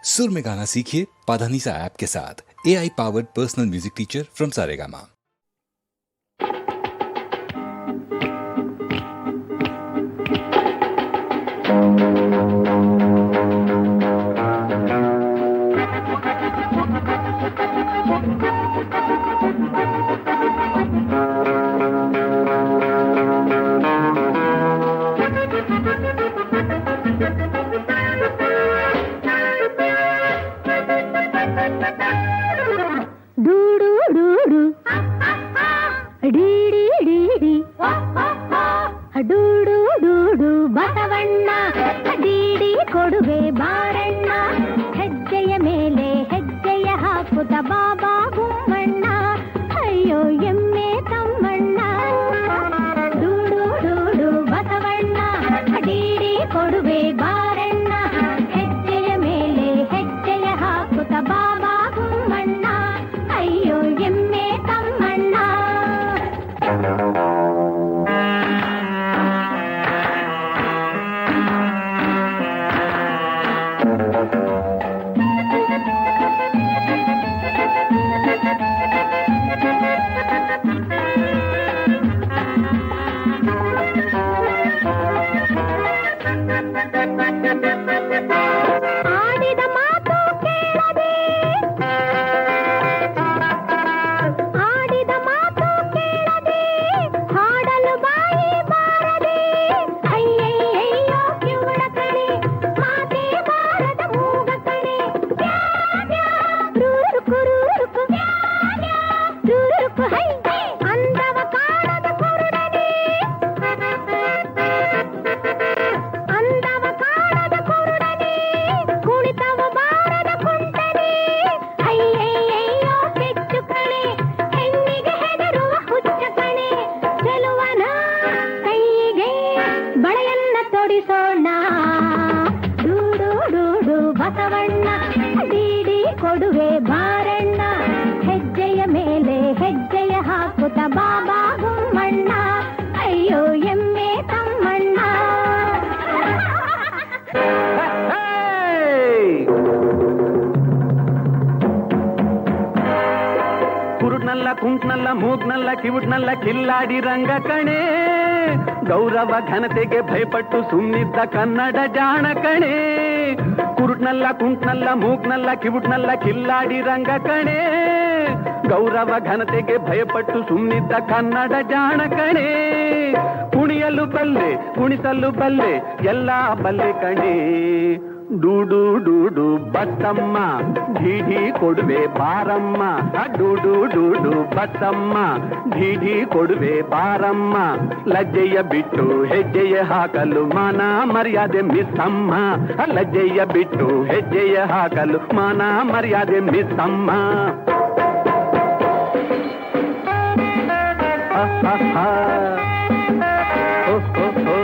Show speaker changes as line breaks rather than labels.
सुर में गाना सीखिए पाधानीसा ऐप के साथ। AI powered personal music teacher from Saregama.
ಡೂಡು ಡೂಡು ಬಸವಣ್ಣ ಡೀಡಿ ಕೊಡುವೆ ಬಾರಣ್ಣ, ಹೆಜ್ಜೆಯ ಮೇಲೆ ಹೆಜ್ಜೆಯ ಹಾಕುತ್ತ ಬಾಬಾ ಗುಮ್ಮಣ್ಣ, ಅಯ್ಯೋ ಎಮ್ಮೆ ತಮ್ಮಣ್ಣ. ಡೂಡು ಡೂಡು ಬಸವಣ್ಣ ಡೀಡಿ ಕೊಡುವೆ ಬಾರಣ್ಣ, ಹೆಜ್ಜೆಯ ಮೇಲೆ ಹೆಜ್ಜೆಯ ಹಾಕುತ್ತ ಬಾಬಾ ಗುಮ್ಮಣ್ಣ, ಅಯ್ಯೋ ಎಮ್ಮೆ ತಮ್ಮಣ್ಣ. ಆಡಿದ ಮಾತು ಕೇಳದೆ, ಆಡಿದ ಮಾತು ಕೇಳದೆ, ಹಾಡಲು ಬಾಯಿ ಬಾರದೆ, ಅಯ್ಯಯ್ಯಯ್ಯೋ ಕಿವುಡ ಕಣೆ, ಮಾತೇ ಬಾರದ ಮೂಗ ಕಣೆ, ರೂರುಕು ರೂರುಕು ರೂರುಕು ಹೈ ಅಂದವ ಕಾಣದ ಕುರುಡನೆ, ಅಂದವ ಕಾಣದ ಕುರುಡನೆ, ಕುಣಿತವ ಬಾರದ ಕುಂಟನೆ, ಅಯ್ಯಯ್ಯಯ್ಯೋ ಕೆಚ್ಚು ಕಣೆ, ಹೆಣ್ಣಿಗೆ ಹೆದರುವ ಹುಚ್ಚ ಕಣೆ, ಚೆಲುವನ ಕೈಗೆ ಬಳೆಯನ್ನ ತೊಡಿಸೋಣ. ಡೂಡು ಡೂಡು ಬಸವಣ್ಣ ಡೀಡಿ ಕೊಡುವೆ ಬಾರಣ್ಣ, ಹೆಜ್ಜೆಯ ಮೇಲೆ ಹೆಜ್ಜೆಯ ಹಾಕುತ್ತ ಬಾಬಾ ಗುಮ್ಮಣ್ಣ, ಅಯ್ಯೋ ಎಮ್ಮೆ ತಮ್ಮಣ್ಣ.
ಕುರುಡ್ನಲ್ಲ ಕುಂಟ್ನಲ್ಲ ಮೂಗ್ನಲ್ಲ ಕಿವುಡ್ನಲ್ಲ ಕಿಲ್ಲಾಡಿ ರಂಗ ಕಣೆ, ಗೌರವ ಘನತೆಗೆ ಭಯಪಟ್ಟು ಸುಮ್ನಿದ್ದ ಕನ್ನಡ ಜಾಣ ಕಣೆ. ಕುರುಡ್ನಲ್ಲ ಕುಂಟ್ನಲ್ಲ ಮೂಗ್ನಲ್ಲ ಕಿವುಡ್ನಲ್ಲ ಕಿಲ್ಲಾಡಿ ರಂಗ ಕಣೆ, ಗೌರವ ಘನತೆಗೆ ಭಯಪಟ್ಟು ಸುಮ್ನಿದ್ದ ಕನ್ನಡ ಜಾಣ ಕಣೆ. ಕುಣಿಯಲು ಬಲ್ಲೆ ಕುಣಿಸಲು ಬಲ್ಲೆ ಎಲ್ಲ ಬಲ್ಲೆ ಕಣೆ. ಡೂಡು ಡೂಡು ಬತ್ತಮ್ಮ ಢೀಢಿ ಕೊಡುವೆ ಬಾರಮ್ಮ, ಡೂಡು ಡೂಡು ಬತ್ತಮ್ಮ ಢೀಢಿ ಕೊಡುವೆ ಬಾರಮ್ಮ, ಲಜ್ಜೆಯ ಬಿಟ್ಟು ಹೆಜ್ಜೆಯ ಹಾಕಲು ಮಾನ ಮರ್ಯಾದೆ ಮಿಸ್ಸಮ್ಮ, ಲಜ್ಜೆಯ ಬಿಟ್ಟು ಹೆಜ್ಜೆಯ ಹಾಕಲು ಮಾನ ಮರ್ಯಾದೆ ಮಿಸ್ಸಮ್ಮ. ಓ ಓ ಓ